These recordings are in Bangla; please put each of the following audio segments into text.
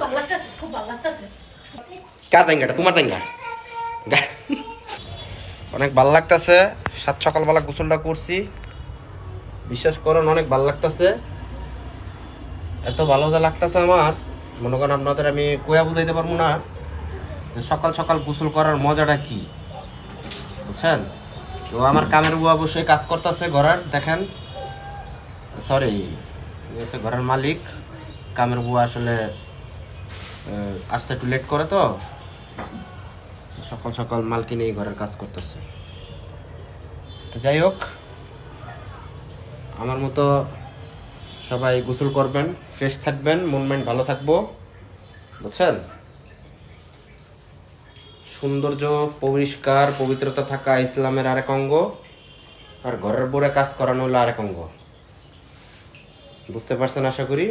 ভালো লাগতেছে, খুব ভালো লাগতেছে। কার জায়গাটা? তোমার জায়গা। অনেক ভালো লাগতেছে। সাত সকালবেলা গোসলটা করছি, বিশ্বাস করেন অনেক ভালো লাগতেছে। এত ভালো যা লাগতেছে আমার, মনে করেন আপনাদের আমি কয়া বুঝাইতে পারবো না যে সকাল সকাল গোসল করার মজাটা কি, বুঝছেন? তো আমার কামের বুয়া অবশ্যই কাজ করতেছে ঘরের, দেখেন। সরি, ঘরের মালিক। কামের বুয়া আসলে আসতে একটু লেট করে, তো সকাল সকাল মালকিন এই ঘরের কাজ করতেছে। তো যাই হোক, আমার মতো সবাই গোসল করবেন, ফ্রেশ থাকবেন, মন মাইন্ড ভালো থাকবো, বুঝছেন? সৌন্দর্য, পরিষ্কার পবিত্রতা থাকা ইসলামের আরেক অঙ্গ, আর ঘরের বোরে কাজ করানো হলো আরেক অঙ্গ। বুঝতে পারছেন আশা করি।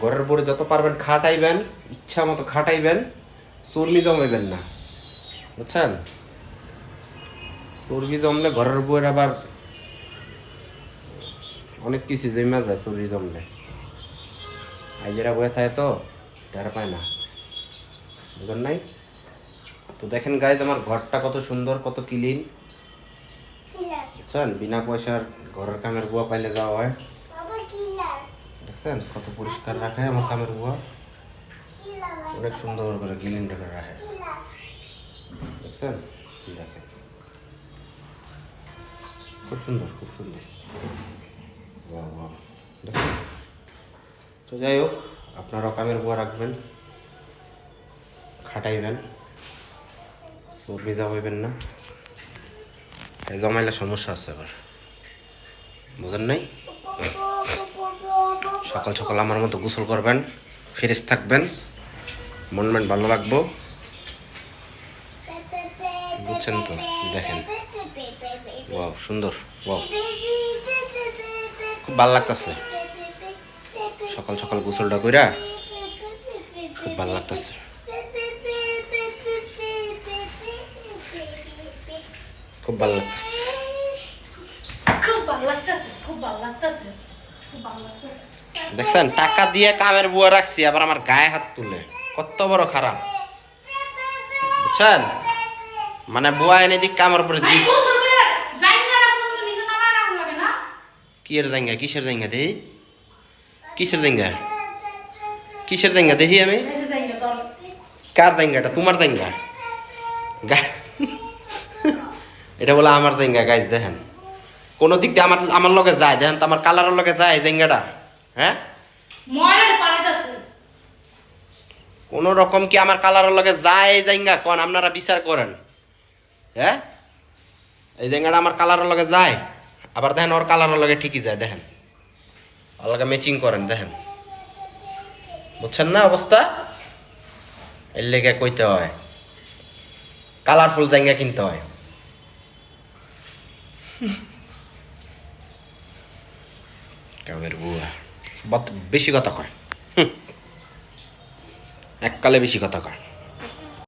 ঘরের বোরে যত পারবেন খাটাইবেন, ইচ্ছা মতো খাটাইবেন, চর্বি জমাইবেন না, বুঝছেন? চর্বি জমলে ঘরের বউয়ের আবার অনেক কিছু জমা যায়। চর্বি জমলে আইজেরা বয়ে থাকে, তো টের পায় না, বুঝলেন নাই? তো দেখেন গাইজ, আমার ঘরটা কত সুন্দর, কত ক্লিন, বুঝছেন? বিনা পয়সার ঘরের কামের বুয়া পাইলে যাওয়া হয়। দেখছেন কত পরিষ্কার রাখে আমার কামের বুয়া, অনেক সুন্দর করে ক্লিন করে রাখে, দেখছেন? দেখেন খুব সুন্দর, খুব সুন্দর। বাহ বাহ, দেখেন। তো যাই হোক, আপনারাও কামের বুয়া রাখবেন, খাটাইবেন, চর্বি জমাইবেন না। এই জমাইলে সমস্যা আছে আবার, বুঝেন নাই? সকাল সকাল আমার মতো গোসল করবেন, ফ্রেশ থাকবেন, মন মন ভালো লাগবো, বুঝছেন তো? দেখেন, ওয়াও সুন্দর, ওয়াও খুব ভালো লাগতেছে। সকাল সকাল গোসলটা কইরা খুব ভালো লাগতেছে। খুব ভালো লাগতেছে, খুব ভালো লাগতেছে, খুব ভালো লাগতেছে, খুব ভালো লাগতেছে। দেখছেন? টাকা দিয়ে কামের বুয়া রাখছি, আবার আমার গায়ে হাত তুলে, কত বড় খারাপ, বুঝছেন? মানে বুয়া এনে দিক কামের উপরে ভাই জিত। গোসল করে জায়গাটা পর্যন্ত নিচে নামায় রাখুন লাগে না? কি এর জায়গা? কিসের জায়গা দেহি? কিসের জায়গা? কিসের জায়গা দেখি আমি? এই যে জায়গা দল। কার জায়গাটা? তোমার জায়গা? এটা বলে আমার জায়গা। গাইজ দেখেন, কোনো দিক দিয়ে আমার লগে যায়, দেখেন তো আমার কালারের লগে যায় জায়গাটা, হ্যাঁ? ময়লার পালাইতাছে। কোন রকম কি আমার কালারের লগে যায় এই জায়গা? কোন আপনারা বিচার করেন, হ্যাঁ? এই জায়গাটা আমার কালারের লগে যায়, আবার দেখেন ওর কালারের লগে ঠিকই যায়, দেখেন ওর লগে ম্যাচিং করেন, দেখেন, বুঝছেন না অবস্থা? এর লেগে কইতে হয় কালারফুল জায়গা কিনতে হয়। কামের বুয়া বেশি কথা কয়, এককালে বেশি কথা কয়।